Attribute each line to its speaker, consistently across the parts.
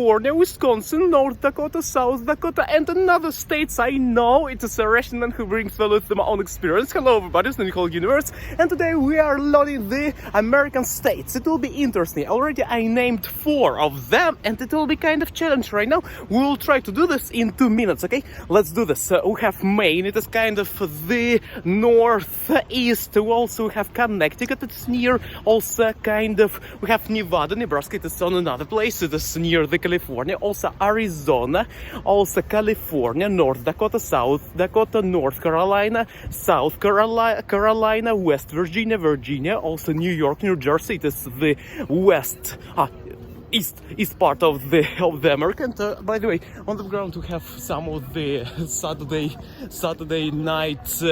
Speaker 1: California, Wisconsin, North Dakota, South Dakota, and another states I know. It is a resident who brings with them own experience. Hello everybody, it's the Nicole Universe, and today we are loading the American states. It will be interesting. Already I named 4 of them, and it will be kind of challenge right now. We will try to do this in 2 minutes, okay? Let's do this. We have Maine, it is kind of the northeast. We also have Connecticut, it's near. Also kind of, we have Nevada, Nebraska, it is on another place. It is near the California. Also Arizona, also California, North Dakota, South Dakota, North Carolina, South Carolina, West Virginia, Virginia, also New York, New Jersey. It is the west, east part of the American. By the way, on the ground we have some of the Saturday night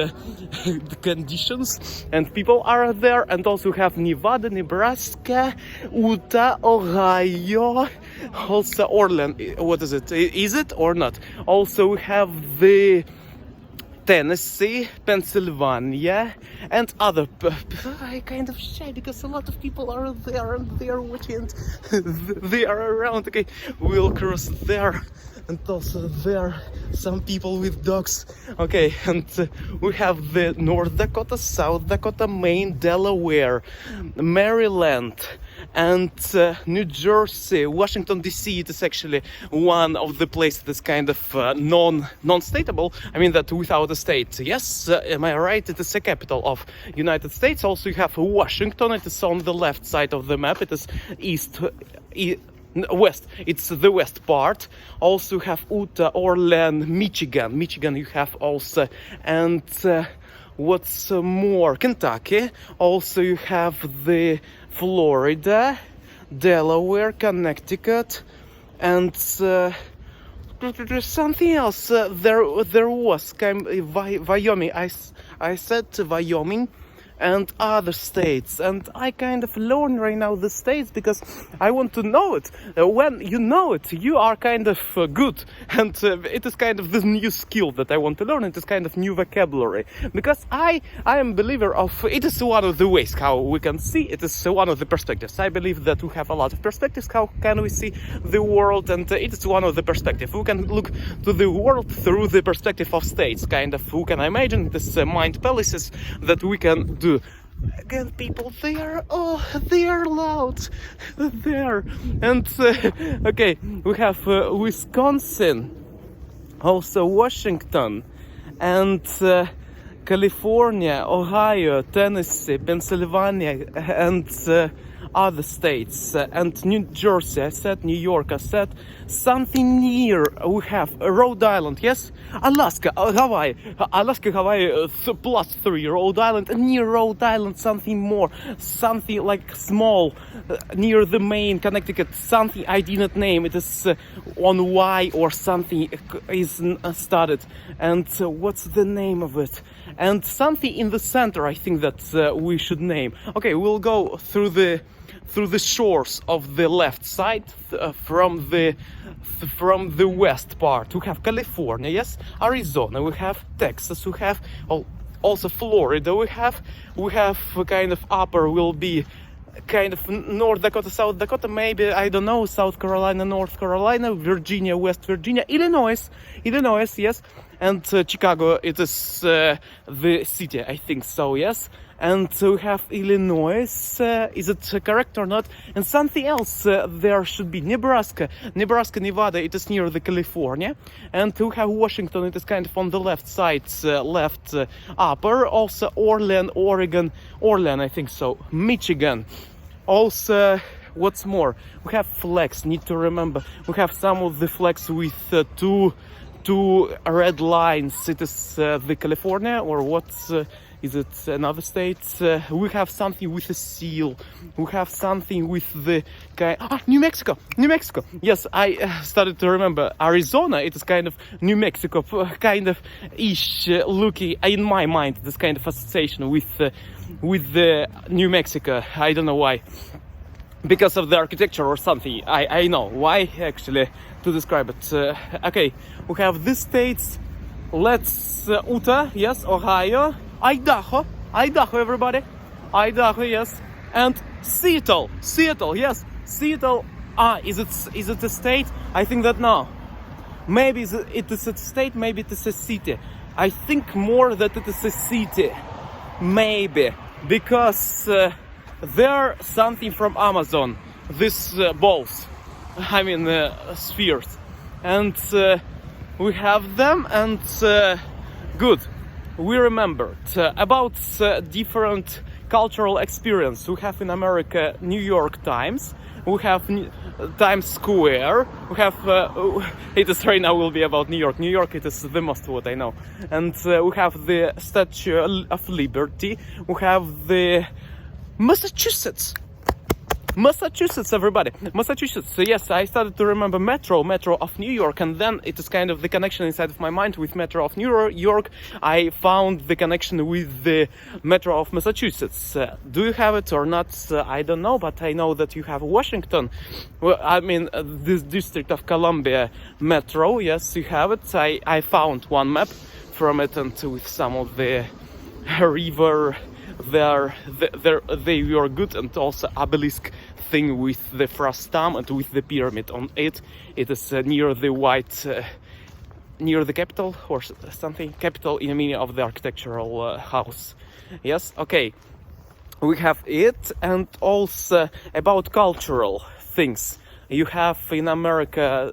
Speaker 1: conditions, and people are there. And also have Nevada, Nebraska, Utah, Ohio, also Orland. What is it? Is it or not? Also we have the Tennessee, Pennsylvania, and other. I kind of shy because a lot of people are there and they are watching. They are around. Okay, we'll cross there, and also there some people with dogs. Okay, and we have the North Dakota, South Dakota, Maine, Delaware, Maryland, and New Jersey, Washington DC. It is actually one of the places that's kind of non-statable. I mean that without a state. Yes, am I right? It is the capital of United States. Also you have Washington. It is on the left side of the map. It is west. It's the west part. Also you have Utah, Orland, Michigan. You have also, and what's more, Kentucky. Also you have the Florida, Delaware, Connecticut, and something else. There was kind of Wyoming. I said Wyoming, and other states. And I kind of learn right now the states because I want to know it. When you know it, you are kind of good, and it is kind of the new skill that I want to learn. It is kind of new vocabulary, because I am a believer of it is one of the ways how we can see. It is one of the perspectives. I believe that we have a lot of perspectives. How can we see the world? And it is one of the perspectives. We can look to the world through the perspective of states. Kind of, we can imagine this mind palaces that we can do. Again, people, they are loud there. And okay, we have Wisconsin, also Washington, and California, Ohio, Tennessee, Pennsylvania, and other states, and New Jersey. I said New York. I said something near. We have Rhode Island, yes, Alaska, Hawaii, +3, Rhode Island, and near Rhode Island something more, something like small, near the Maine, Connecticut, something I did not name. It is on Y or something is started, and what's the name of it? And something in the center, I think that we should name. Okay, we'll go through the shores of the left side, from the west part. We have California, yes, Arizona, we have Texas, we have also Florida, we have kind of upper will be kind of North Dakota, South Dakota, maybe, I don't know, South Carolina, North Carolina, Virginia, West Virginia, Illinois, yes, and Chicago, it is the city, I think so, yes. And we have Illinois, is it correct or not? And something else, there should be Nebraska, Nevada, it is near the California. And we have Washington, it is kind of on the left side, left upper. Also Orland, Oregon, I think so, Michigan. Also, what's more, we have flags, need to remember. We have some of the flags with two red lines. It is the California, or what's... is it another state? We have something with a seal. We have something with the New Mexico. Yes, I started to remember. Arizona, it is kind of New Mexico, kind of ish looking in my mind. This kind of association with the New Mexico. I don't know why. Because of the architecture or something. I know why actually to describe it. Okay, we have these states. Let's Utah, yes, Ohio. Idaho, everybody. Idaho, yes. And Seattle, yes. Seattle, Is it a state? I think that no. Maybe it is a state, maybe it is a city. I think more that it is a city. Maybe. Because there something from Amazon. These balls. I mean spheres. And we have them, and good. We remembered about different cultural experience. We have in America New York Times. We have Times Square. We have it is right now will be about New York. New York, it is the most what I know. And we have the Statue of Liberty. We have the Massachusetts, everybody. Massachusetts. So yes, I started to remember Metro of New York, and then it is kind of the connection inside of my mind with Metro of New York. I found the connection with the Metro of Massachusetts. Do you have it or not? I don't know, but I know that you have Washington. Well, I mean, this District of Columbia Metro. Yes, you have it. I found one map from it, and with some of the river. They were good, and also obelisk thing with the frostam and with the pyramid on it. It is near the near the capital or something. Capital in the meaning of the architectural house. Yes, okay. We have it, and also about cultural things. You have in America,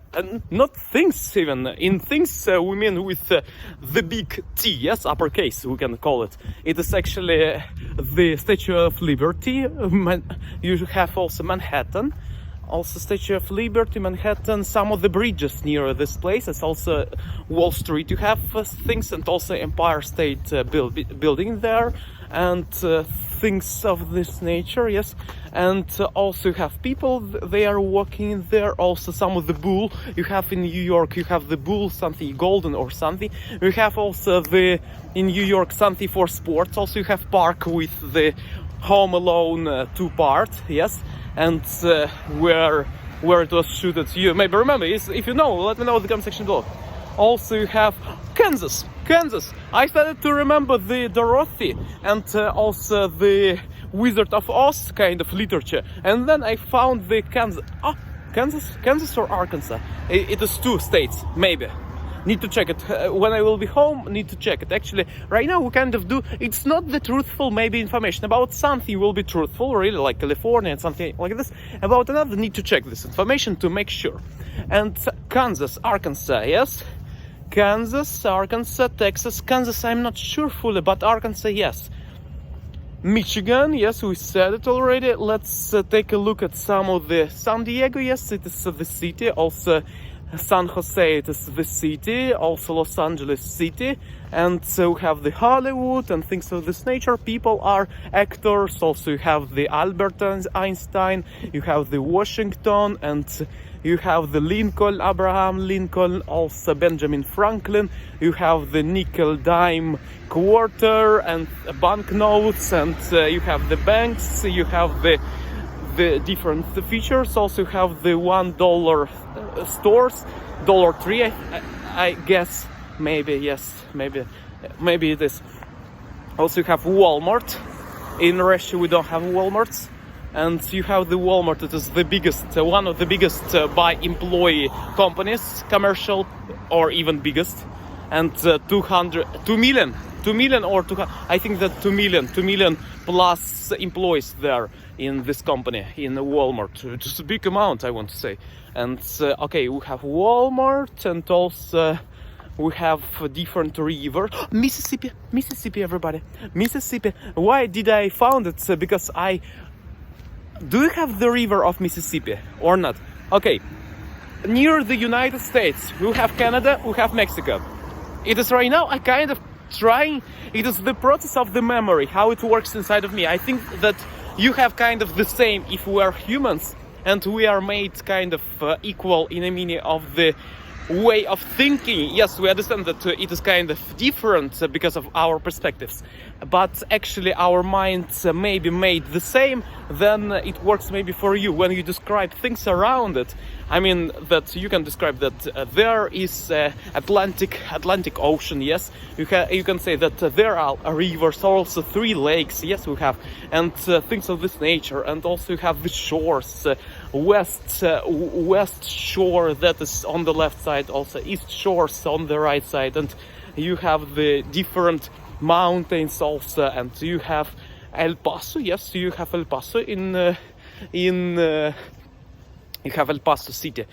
Speaker 1: not things even, in things we mean with the big T, yes, uppercase we can call it. It is actually the Statue of Liberty. You have also Manhattan, also Statue of Liberty, Manhattan, some of the bridges near this place. It's also Wall Street. You have things, and also Empire State building there, and things of this nature, yes. And also you have people, they are walking there. Also some of the bull you have in New York. You have the bull, something golden or something. You have also in New York something for sports. Also you have park with the Home Alone 2 part, yes. And where it was shooted, you maybe remember. If you know, let me know in the comment section below. Also you have Kansas. I started to remember the Dorothy, and also the Wizard of Oz kind of literature. And then I found the Kansas or Arkansas. It is 2 states, maybe. Need to check it. When I will be home, need to check it. Actually, right now we kind of do, it's not the truthful maybe information. About something will be truthful, really, like California and something like this. About another, need to check this information to make sure. And Kansas, Arkansas, yes? Kansas, Arkansas, Texas, Kansas, I'm not sure fully, but Arkansas, yes. Michigan, yes, we said it already. Let's take a look at some of the San Diego, yes, it is the city. Also San Jose, it is the city. Also Los Angeles city. And so we have the Hollywood and things of this nature. People are actors. Also you have the Albert Einstein, you have the Washington, and you have the Lincoln, Abraham Lincoln, also Benjamin Franklin. You have the nickel dime quarter and banknotes, and you have the banks. You have the different features. Also you have the $1 stores, Dollar Tree, I guess. Maybe, yes, maybe it is. Also you have Walmart. In Russia we don't have Walmarts. And you have the Walmart. It is the biggest, one of the biggest by employee companies, commercial or even biggest. And 2 million or 200, I think that 2 million plus employees there in this company, in Walmart. It's a big amount, I want to say. And okay, we have Walmart, and also we have a different river. Mississippi, everybody. Mississippi. Why did I found it? Because do you have the river of Mississippi or not? Okay, near the United States, we have Canada, we have Mexico. It is right now, I kind of trying, it is the process of the memory, how it works inside of me. I think that you have kind of the same if we are humans, and we are made kind of equal in a meaning of the way of thinking. Yes, we understand that it is kind of different because of our perspectives, but actually our minds may be made the same. Then it works maybe for you when you describe things around it. I mean that you can describe that there is Atlantic Ocean. Yes, you can say that there are rivers, also 3 lakes. Yes, we have, and things of this nature, and also you have the shores, west shore that is on the left side, also east shores on the right side, and you have the different mountains also, and you have El Paso. Yes, you have El Paso you have El Paso city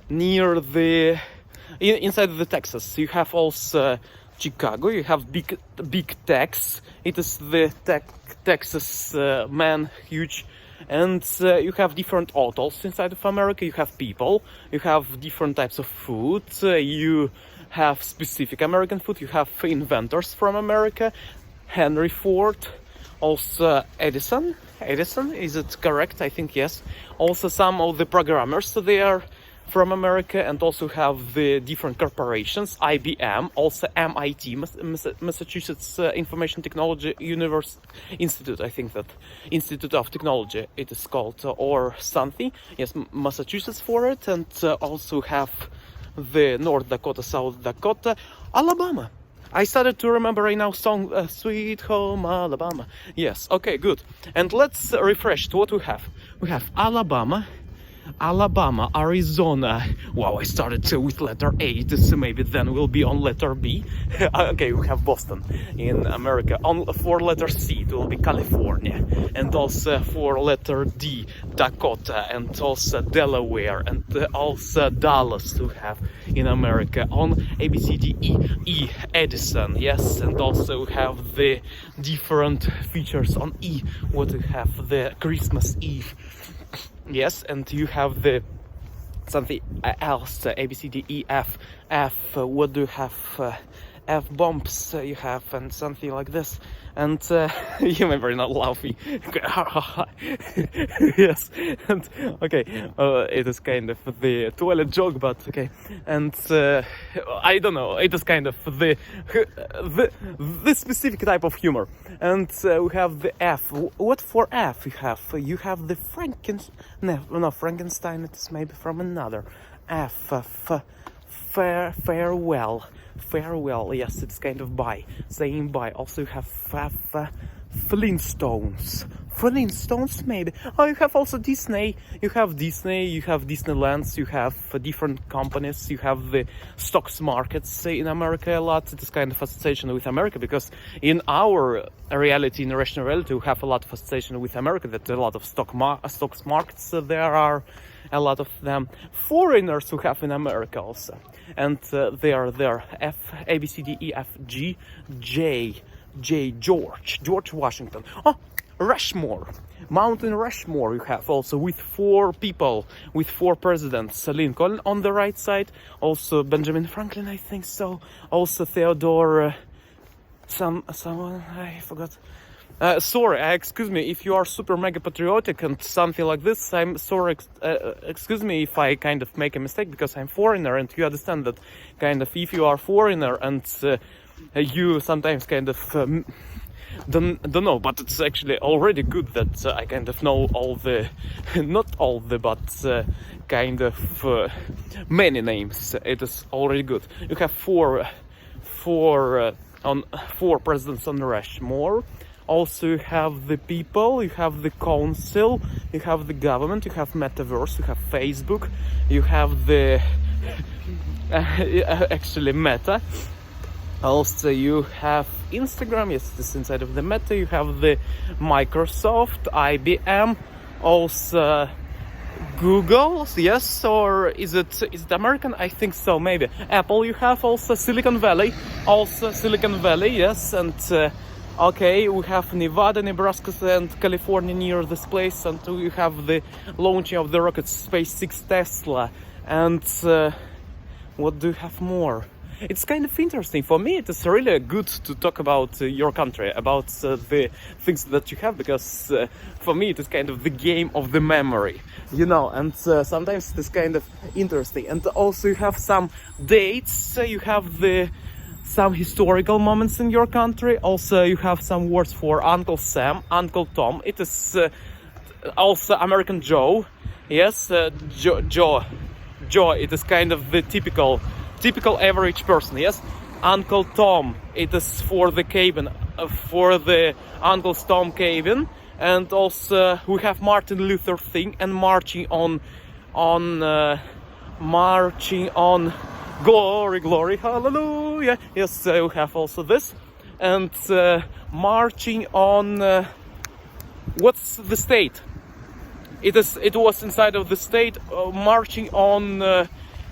Speaker 1: near inside the Texas. You have also Chicago. You have big Tex. It is the Texas man, huge. And you have different atolls inside of America. You have people. You have different types of food. You have specific American food. You have inventors from America. Henry Ford. Also Edison, is it correct? I think yes. Also some of the programmers, they are from America, and also have the different corporations, IBM, also MIT, Massachusetts Information Technology Institute, I think that Institute of Technology it is called, or something. Yes, Massachusetts for it, and also have the North Dakota, South Dakota, Alabama. I started to remember right now song Sweet Home Alabama. Yes, okay, good. And let's refresh to what we have. We have Alabama, Arizona. Wow, I started with letter A. This maybe then will be on letter B. Okay, we have Boston in America. For letter C, it will be California. And also for letter D, Dakota. And also Delaware. And also Dallas to have in America. On A, B, C, D, E, Edison. Yes, and also we have the different features on E. What we have, the Christmas Eve. Yes, and you have the something else, A, B, C, D, E, F. What do you have? F bumps you have, and something like this. And you may very not laughing. Yes, and okay, it is kind of the toilet joke, but okay. And I don't know, it is kind of the specific type of humor. And we have the F. What for F you have? You have the Frankenstein. It is maybe from another F. Farewell. Yes, it's kind of bye, saying bye. Also you have Flintstones maybe. Oh, you have also Disney. You have Disneylands. You have different companies. You have the stocks markets in America a lot. It is kind of association with America, because in our reality, in rational reality, we have a lot of association with America. That a lot of stocks markets there are. A lot of them foreigners who have in America also, and they are there. F, A, B, C, D, E, F, G, J, George Washington. Oh, Rushmore, Mountain Rushmore. You have also with 4 people, with 4 presidents. Lincoln on the right side, also Benjamin Franklin, I think so. Also Theodore, someone I forgot. Sorry, excuse me if you are super mega patriotic and something like this. I'm sorry, excuse me if I kind of make a mistake, because I'm foreigner, and you understand that kind of if you are foreigner and you sometimes kind of don't know, but it's actually already good that I kind of know all the, not all the, but kind of many names. It is already good. You have four presidents on Rushmore. Also, you have the people, you have the council, you have the government, you have metaverse, you have Facebook, you have the actually Meta. Also, you have Instagram. Yes, this is inside of the Meta. You have the Microsoft, IBM, also Google. Yes, or is it American? I think so. Maybe Apple. You have also Silicon Valley. Yes, and. Okay, we have Nevada, Nebraska, and California near this place, and we have the launching of the rocket SpaceX, Tesla, and what do you have more? It's kind of interesting. For me, it is really good to talk about your country, about the things that you have, because for me, it is kind of the game of the memory, you know, and sometimes it is kind of interesting. And also you have some dates, you have some historical moments in your country. Also, you have some words for Uncle Sam, Uncle Tom. It is also American Joe. Yes, Joe, it is kind of the typical average person. Yes, Uncle Tom, it is for the cabin, for the Uncle Tom cabin, and also we have Martin Luther thing and marching on glory, hallelujah. Yes, we have also this, and marching on what's the state? It was inside of the state, marching on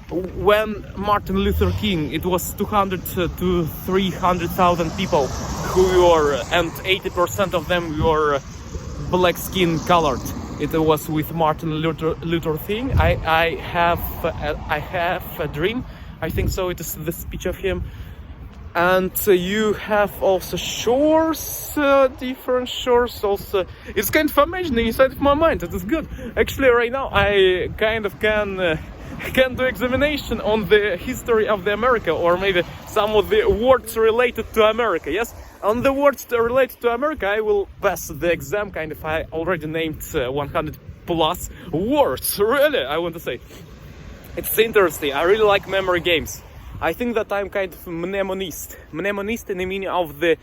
Speaker 1: when Martin Luther King. It was 200 to 300,000 people who were, and 80% of them were black skin colored. It was with Martin Luther thing. I have a dream. I think so. It is the speech of him. And you have also shores, different shores also. It's kind of amazing inside of my mind. It is good. Actually, right now I kind of can do examination on the history of the America, or maybe some of the words related to America. Yes, on the words related to America, I will pass the exam. Kind of, I already named 100 plus words. Really, I want to say it's interesting. I really like memory games. I think that I'm kind of mnemonist. Mnemonist in the meaning of the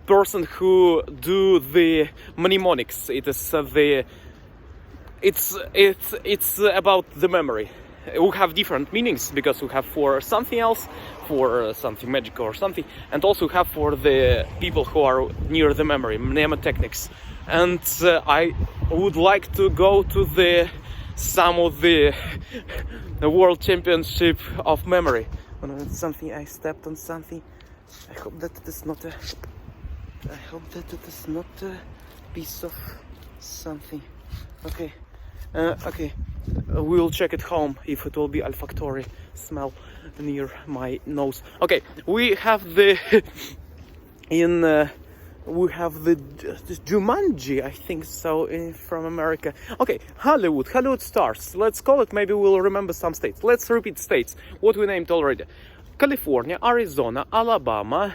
Speaker 1: person who do the mnemonics. It is it's about the memory. We have different meanings because we have for something else, for something magical or something, and also have for the people who are near the memory, mnemotechnics. And I would like to go to some of the world championship of memory. Something, I stepped on something. I hope that it is not a piece of something. Okay, okay. We'll check at home if it will be olfactory smell near my nose. Okay, we have the Jumanji, I think so, from America. Okay, Hollywood stars. Let's call it, maybe we'll remember some states. Let's repeat states, what we named already. California, Arizona, Alabama,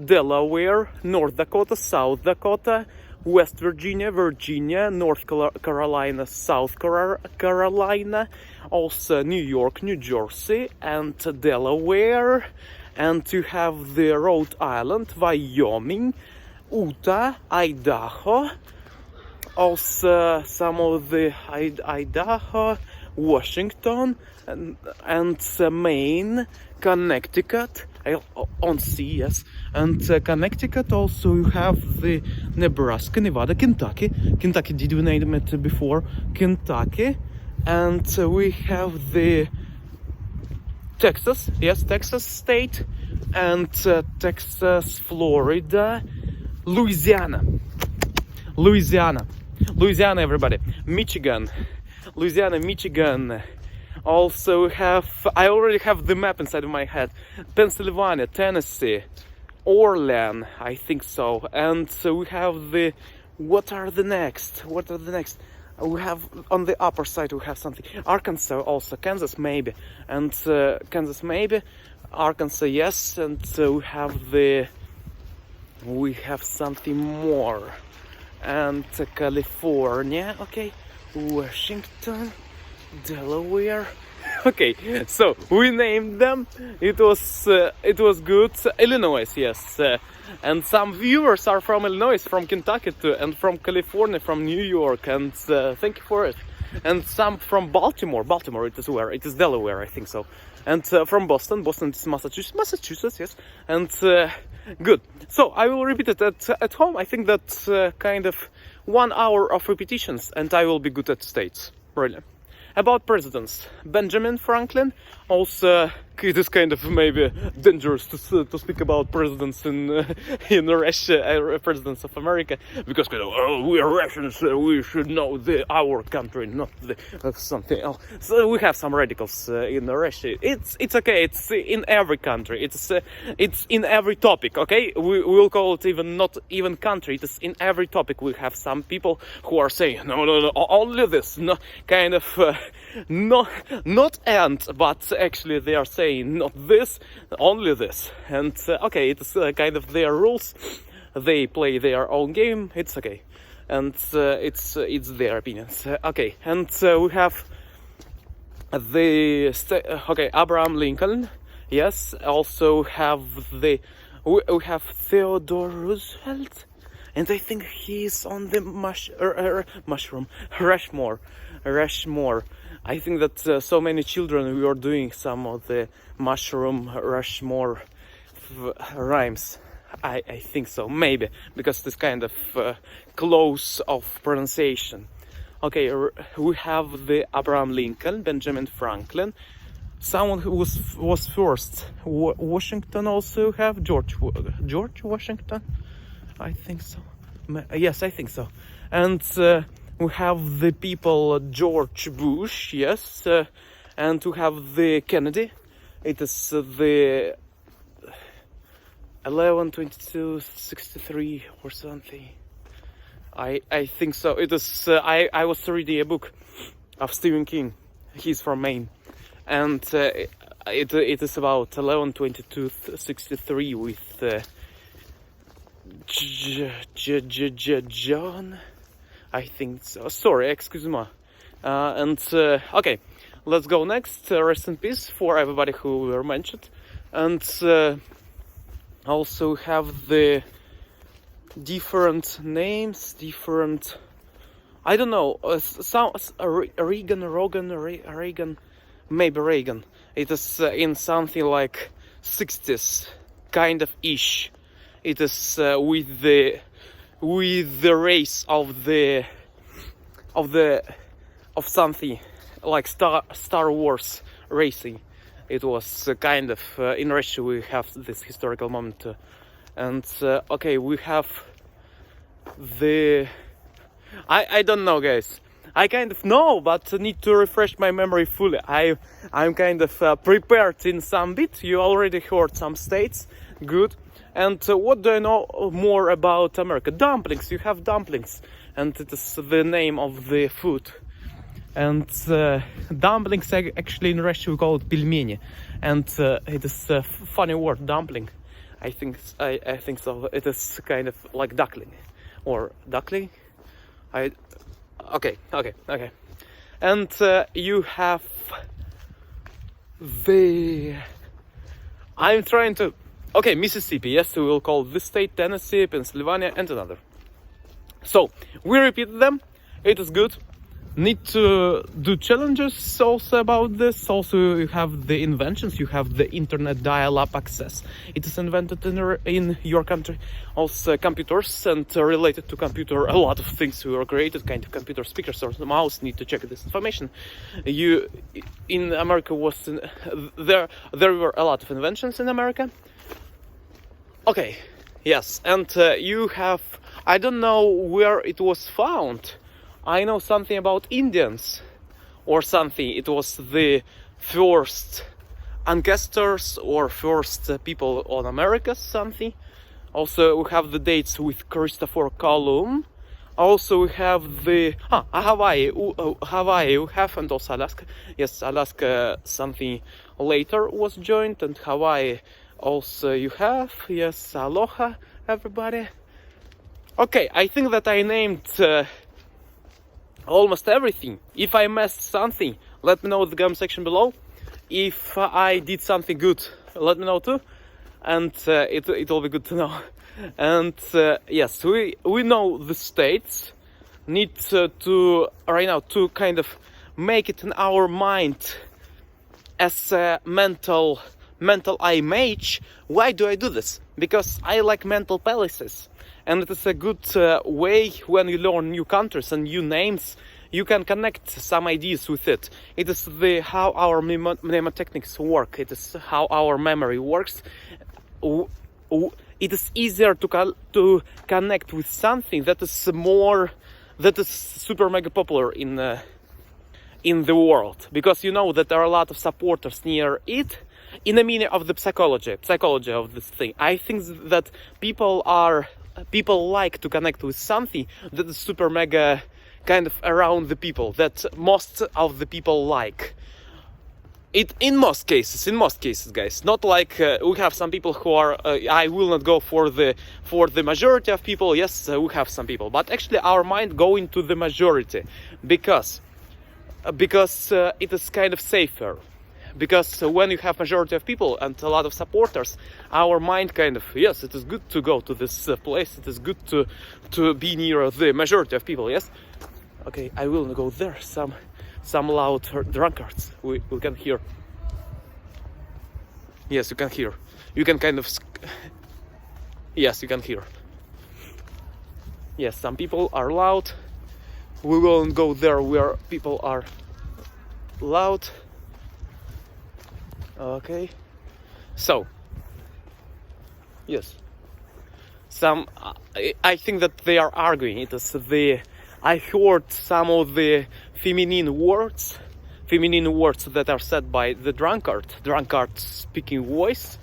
Speaker 1: Delaware, North Dakota, South Dakota, West Virginia, North Carolina, South Carolina, also New York, New Jersey, and Delaware. And to have the Rhode Island, Wyoming, Utah, Idaho, also some of the Idaho, Washington, and Maine, Connecticut, on sea, yes, and Connecticut. Also you have the Nebraska, Nevada, Kentucky, did we name it before? Kentucky, and we have the Texas, yes, Texas state, and Texas, Florida, Louisiana, everybody, Michigan, also I already have the map inside of my head, Pennsylvania, Tennessee, Orleans, I think so, and we have what are the next? We have on the upper side, we have something, Arkansas also, Kansas maybe, and Arkansas, yes, and we have something more, and California, okay, Washington, Delaware. Okay, so we named them. It was good. Illinois, yes, and some viewers are from Illinois, from Kentucky too, and from California, from New York, and thank you for it. And some from Baltimore. It is where? It is Delaware, I think so. And from Boston is Massachusetts, yes. And good. So I will repeat it at home. I think that's kind of 1 hour of repetitions, and I will be good at states. Really. About presidents, Benjamin Franklin. Also, it is kind of maybe dangerous to speak about presidents in Russia, presidents of America, because we are Russians, we should know our country, not something else. So we have some radicals in Russia. It's okay. It's in every country. It's in every topic. Okay, we will call it not even country. It is in every topic. We have some people who are saying no, only this, no, kind of not and, but actually they are saying not this, only this. And okay, it's kind of their rules. They play their own game. It's okay. and it's their opinions. Okay, and we have Abraham Lincoln. Yes, also have we have Theodore Roosevelt, and I think he's on the mushroom Rushmore. I think that so many children we are doing some of the mushroom Rushmore rhymes. I think so, maybe, because it's kind of close of pronunciation. Okay, we have the Abraham Lincoln, Benjamin Franklin, someone who was first. Washington also have George Washington. I think so. Yes, I think so. And we have the people George Bush, yes, and we have the Kennedy. It is the 11/22/63 or something. I think so. It is. I was reading a book of Stephen King. He's from Maine, and it is about 11/22/63 with John. I think so. Sorry, excuse me. And okay, let's go next. Rest in peace for everybody who were mentioned, and also have the different names, different. I don't know. Some Reagan, maybe Reagan. It is in something like 60s, kind of ish. It is with the race of something like Star Wars racing. It was kind of in Russia we have this historical moment, and okay, we have the I don't know, guys. I kind of know, but need to refresh my memory fully. I'm kind of prepared in some bit. You already heard some states, good. And what do I know more about America? Dumplings. You have dumplings, and it is the name of the food. And dumplings, actually in Russia we call it pelmeni, and it is a funny word, dumpling. I think so. It is kind of like duckling or duckling. Okay. And you have the. I'm trying to. Okay, Mississippi. Yes, we will call this state Tennessee, Pennsylvania, and another. So we repeat them. It is good. Need to do challenges also about this. Also, you have the inventions. You have the internet dial-up access. It is invented in your country. Also, computers and related to computer, a lot of things were created. Kind of computer speakers or mouse. Need to check this information. In America was there were a lot of inventions in America. Okay, yes, and you have. I don't know where it was found. I know something about Indians or something. It was the first ancestors or first people on America, something. Also, we have the dates with Christopher Columbus. Also, we have the Hawaii. Hawaii we have, and also Alaska. Yes, Alaska something later was joined, and Hawaii also you have. Yes, aloha, everybody. Okay, I think that I named almost everything. If I missed something, let me know in the comment section below. If I did something good, let me know too, and it will be good to know. And yes, we know the states. Need to right now to kind of make it in our mind as a mental image. Why do I do this? Because I like mental palaces. And it is a good way when you learn new countries and new names. You can connect some ideas with it. It is how our mnemotechnics work. It is how our memory works. It is easier to connect with something that is super mega popular in the world, because you know that there are a lot of supporters near it. In the meaning of the psychology of this thing, I think that people like to connect with something that is super mega kind of around the people, that most of the people like. in most cases, guys. Not like we have some people who are I will not go for the majority of people. Yes, we have some people, but actually our mind go into the majority because it is kind of safer. Because when you have majority of people and a lot of supporters, our mind kind of, yes, it is good to go to this place. It is good to be near the majority of people. Yes, okay, I will go there. Some loud drunkards we can hear. Yes, you can hear. You can kind of. Yes, you can hear. Yes, some people are loud. We won't go there where people are loud. Okay. So. Yes. I think that they are arguing. It is I heard some of the feminine words that are said by the drunkard speaking voice,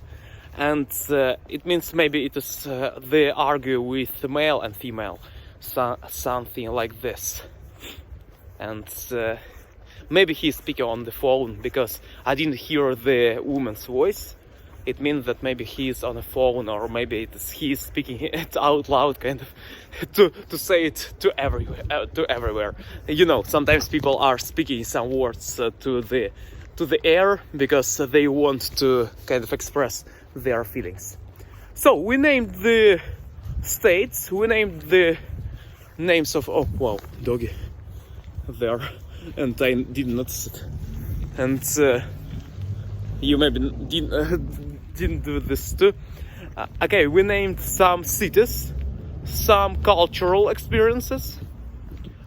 Speaker 1: and it means maybe it is they argue with the male and female, something like this, and maybe he's speaking on the phone because I didn't hear the woman's voice. It means that maybe he's on a phone, or maybe he's speaking it out loud, kind of, to say it to everywhere. You know, sometimes people are speaking some words to the air because they want to kind of express their feelings. So we named the states. We named the names of. Oh wow, doggy, there, and I didn't notice it, and you maybe didn't do this too. Okay, we named some cities, some cultural experiences,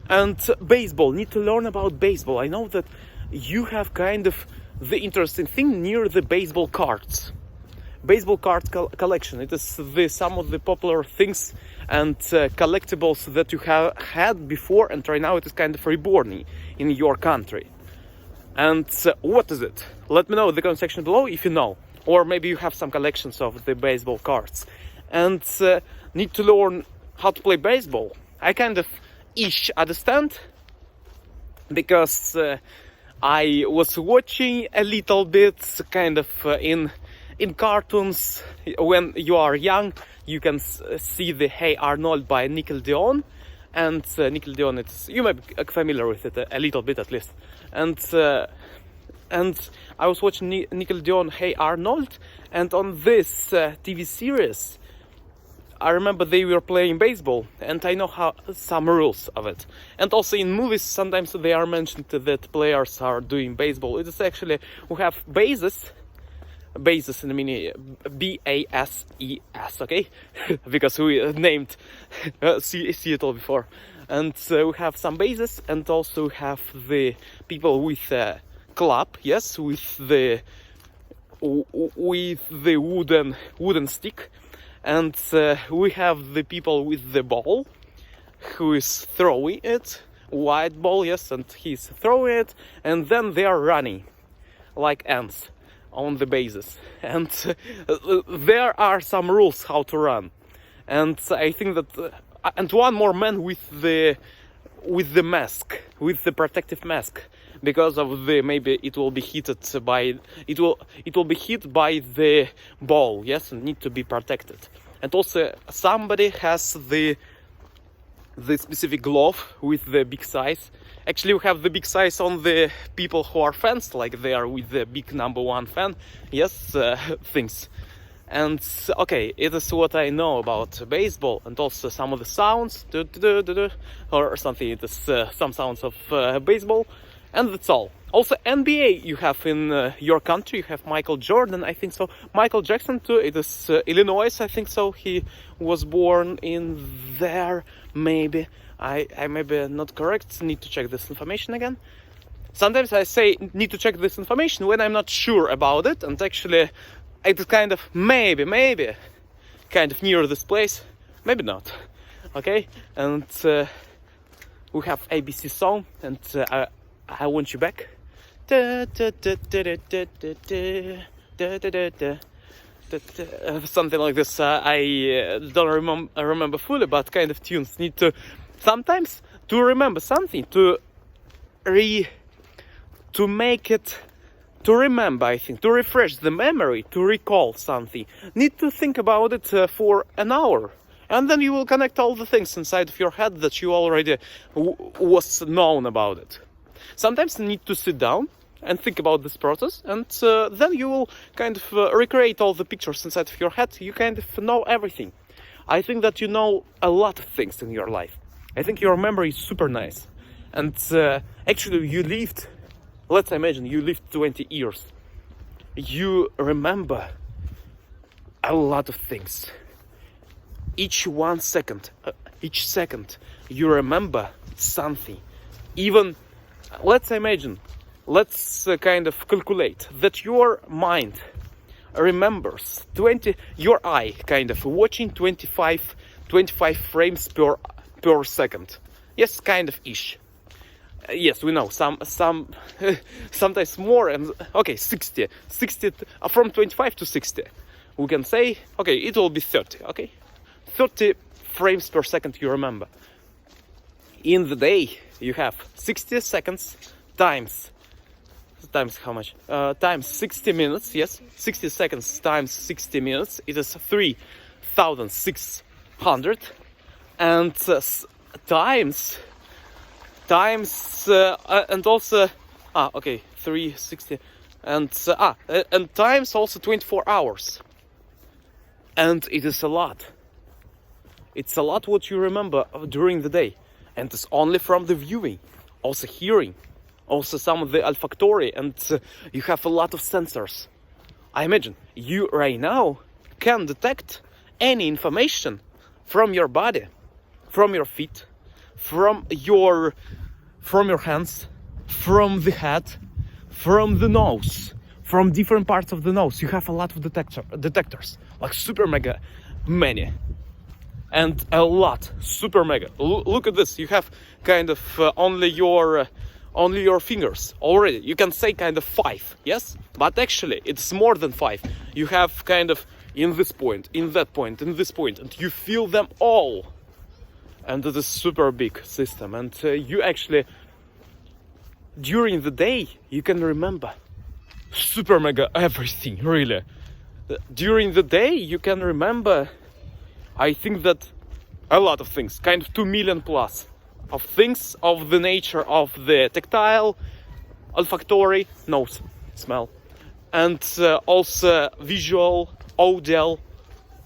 Speaker 1: and baseball. Need to learn about baseball. I know that you have kind of the interesting thing near the baseball cards. Baseball card collection. It is some of the popular things and collectibles that you have had before, and right now it is kind of reborn in your country. And what is it? Let me know in the comment section below if you know. Or maybe you have some collections of the baseball cards. And need to learn how to play baseball. I kind of understand. Because I was watching a little bit kind of in cartoons. When you are young, you can see the Hey Arnold by Nickelodeon. And Nickelodeon, you might be familiar with it a little bit at least. And I was watching Nickelodeon Hey Arnold, and on this TV series, I remember they were playing baseball, and I know some rules of it. And also in movies, sometimes they are mentioned that players are doing baseball. It is actually, we have bases in the mini, B-A-S-E-S, okay? Because we named Seattle before. And we have some bases, and also we have the people with club, yes, with the wooden stick, and we have the people with the ball who is throwing it, white ball, yes, and he's throwing it, and then they are running like ants on the bases, and there are some rules how to run, and I think that and one more man with the mask, with the protective mask, because of the maybe it will be hit by it will be hit by the ball, yes, and need to be protected. And also somebody has the specific glove with the big size. Actually, we have the big size on the people who are fans, like they are with the big #1 fan, yes, things. And okay, it is what I know about baseball, and also some of the sounds, or something. It is some sounds of baseball, and that's all. Also, NBA you have in your country. You have Michael Jordan, I think so. Michael Jackson too. It is Illinois, I think so. He was born in there, maybe. I maybe not correct. Need to check this information again. Sometimes I say need to check this information when I'm not sure about it, and actually it's kind of maybe kind of near this place, maybe not. Okay, and we have ABC song, and I want you back. Something like this. I don't remember fully, but kind of tunes need to sometimes to remember something, to make it to remember, I think, to refresh the memory, to recall something, need to think about it for an hour. And then you will connect all the things inside of your head that you already was known about it. Sometimes you need to sit down and think about this process, and then you will kind of recreate all the pictures inside of your head. You kind of know everything. I think that you know a lot of things in your life. I think your memory is super nice. And actually you lived, let's imagine you lived 20 years. You remember a lot of things. Each second you remember something. Even, let's imagine, let's kind of calculate that your mind remembers your eye kind of watching 25 frames per second. Yes, kind of ish. Yes, we know sometimes more, and okay, 60 from 25 to 60. We can say, okay, it will be 30, okay? 30 frames per second you remember. In the day you have 60 seconds times how much? Times 60 minutes, yes? 60 seconds times 60 minutes, it is 3,600. And times and also okay, 360 and times also 24 hours. And it is a lot. It's a lot what you remember during the day, and it's only from the viewing, also hearing, also some of the olfactory, and you have a lot of sensors. I imagine you right now can detect any information from your body, from your feet, from your hands, from the head, from the nose, from different parts of the nose. You have a lot of detectors, like super mega many. And a lot, super mega. Look at this. You have kind of only your fingers already. You can say kind of 5, yes? But actually, it's more than 5. You have kind of in this point, in that point, in this point, and you feel them all. And it is super big system. And you actually, during the day, you can remember super mega everything, really. During the day, you can remember, I think that a lot of things, kind of 2 million plus of things of the nature of the tactile, olfactory, nose, smell, and also visual, audio.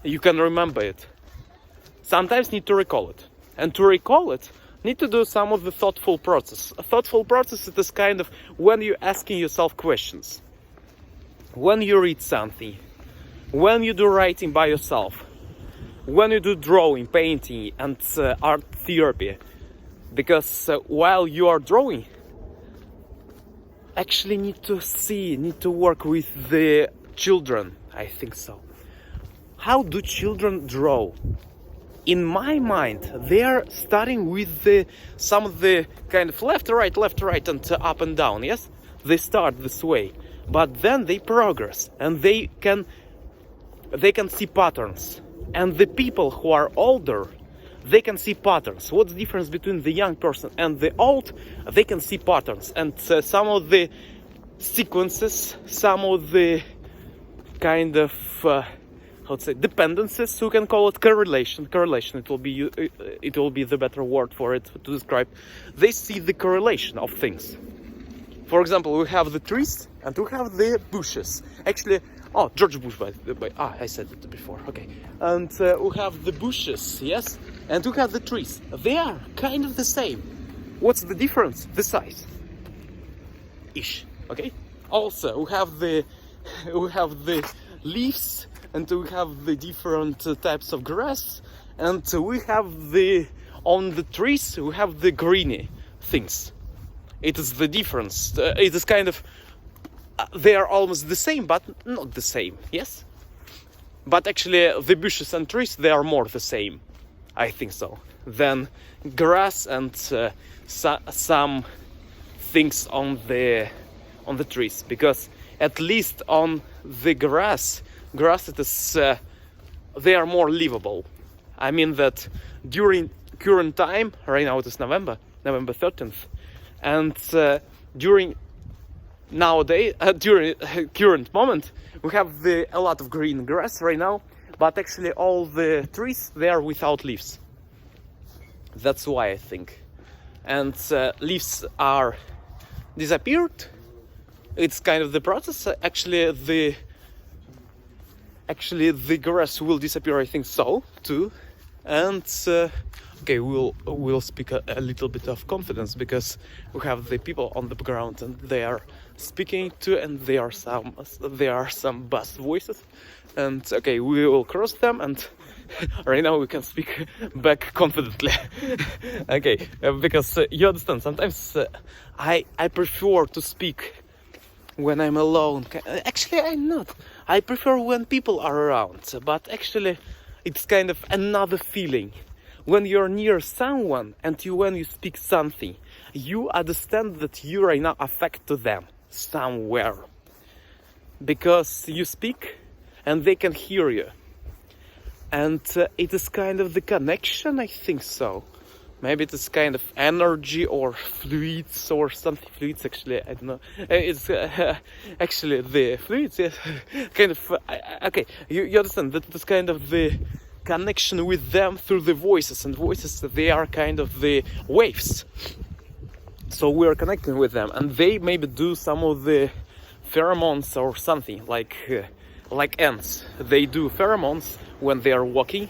Speaker 1: You can remember it. Sometimes need to recall it, and to recall it, need to do some of the thoughtful process. A thoughtful process is kind of when you're asking yourself questions, when you read something, when you do writing by yourself, when you do drawing, painting, and art therapy. Because while you are drawing, actually need to work with the children, I think so. How do children draw? In my mind, they are starting with some of the kind of left, right, and up and down, yes? They start this way, but then they progress, and they can see patterns. And the people who are older, they can see patterns. What's the difference between the young person and the old? They can see patterns. And some of the sequences, some of the kind of, dependencies, you can call it correlation. Correlation, it will be the better word for it to describe. They see the correlation of things. For example, we have the trees and we have the bushes. Actually, George Bush, I said it before, okay. And we have the bushes, yes? And we have the trees. They are kind of the same. What's the difference? The size. Ish, okay? Also, we have the leaves, and we have the different types of grass, and we have on the trees, we have the greeny things. It is the difference. It is kind of, they are almost the same, but not the same, yes? But actually, the bushes and trees, they are more the same, I think so, than grass and some things on the trees. Because at least on the grass it is, they are more livable. I mean that during current time, right now it is November 13th, and during nowadays, during current moment, we have a lot of green grass right now, but actually all the trees, they are without leaves. That's why I think. And leaves are disappeared. It's kind of the process. Actually the grass will disappear, I think so too. And okay, we'll speak a little bit of confidence, because we have the people on the ground and they are speaking too, and there are some bass voices, and okay, we will cross them, and right now we can speak back confidently. Okay, because you understand, sometimes I prefer to speak when I'm alone. Actually, I'm not. I prefer when people are around, but actually it's kind of another feeling. When you're near someone and when you speak something, you understand that you right now affect to them somewhere. Because you speak and they can hear you. And it is kind of the connection, I think so. Maybe it is kind of energy or fluids or something. Fluids, actually, I don't know. It's actually the fluids, yes. Kind of, okay, you understand that it is kind of the connection with them through the voices, and voices, they are kind of the waves. So we are connecting with them, and they maybe do some of the pheromones or something, like ants. They do pheromones when they are walking,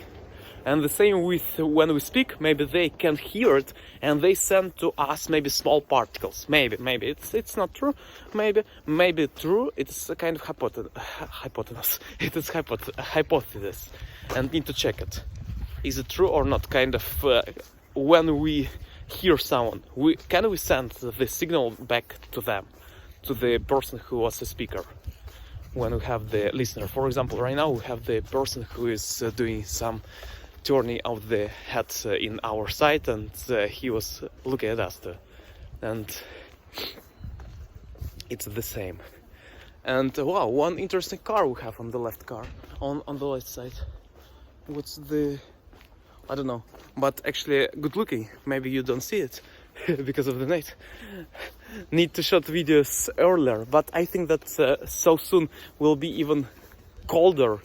Speaker 1: and the same with when we speak. Maybe they can hear it, and they send to us maybe small particles. Maybe it's not true. Maybe true. It's a kind of hypothesis. It is hypothesis, and need to check it. Is it true or not? Kind of when we hear someone, can we send the signal back to them, to the person who was a speaker? When we have the listener, for example, right now we have the person who is doing some turning of the head in our side, and he was looking at us too. And it's the same. And wow, one interesting car we have on the left on the left side. What's the, I don't know, but actually good looking. Maybe you don't see it because of the night. Need to shoot videos earlier, but I think that so soon will be even colder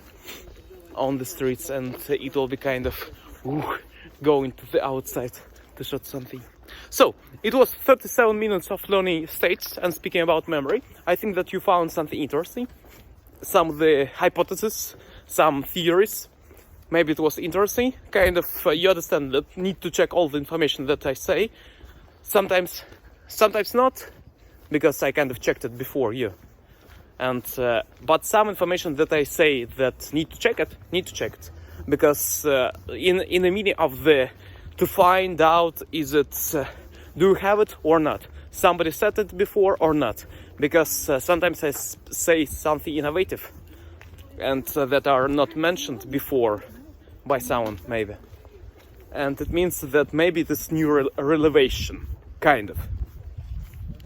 Speaker 1: on the streets, and it will be kind of going to the outside to shoot something. So it was 37 minutes of learning states and speaking about memory. I think that you found something interesting, some of the hypotheses, some theories. Maybe it was interesting. Kind of you understand that need to check all the information that I say. Sometimes not, because I kind of checked it before you. And but some information that I say that need to check it, because in the meaning of the to find out, is it do you have it or not? Somebody said it before or not? Because sometimes I say something innovative and that are not mentioned before by someone, maybe, and it means that maybe this new revelation, kind of.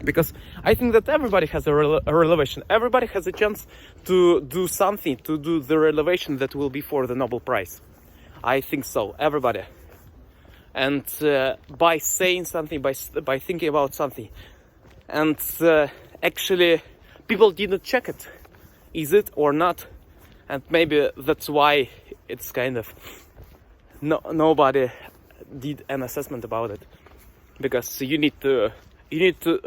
Speaker 1: Because I think that everybody has a revelation. Everybody has a chance to do something, to do the revelation that will be for the Nobel Prize. I think so, everybody. And by saying something, by thinking about something, and actually people didn't check it, is it or not? And maybe that's why it's kind of nobody did an assessment about it, because you need to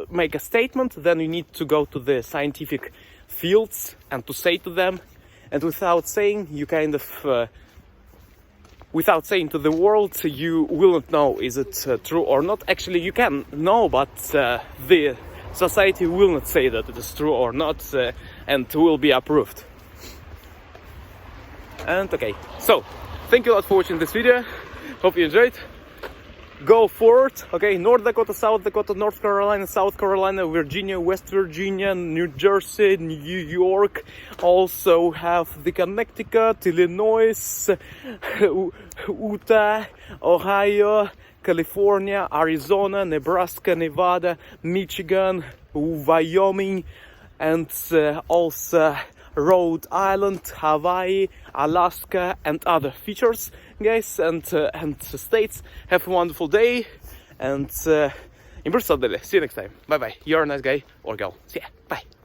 Speaker 1: make a statement, then you need to go to the scientific fields and to say to them, and without saying, you kind of without saying to the world, you will not know is it true or not. Actually you can know, but the society will not say that it is true or not, and will be approved. And okay, so thank you a lot for watching this video. Hope you enjoyed. Go forward. Okay, North Dakota, South Dakota, North Carolina, South Carolina, Virginia, West Virginia, New Jersey, New York. Also have the Connecticut, Illinois, Utah, Ohio, California, Arizona, Nebraska, Nevada, Michigan, Wyoming, and also Rhode Island, Hawaii, Alaska, and other features, guys, and states. Have a wonderful day, and improve suddenly. See you next time. Bye bye. You're a nice guy or girl. See ya. Bye.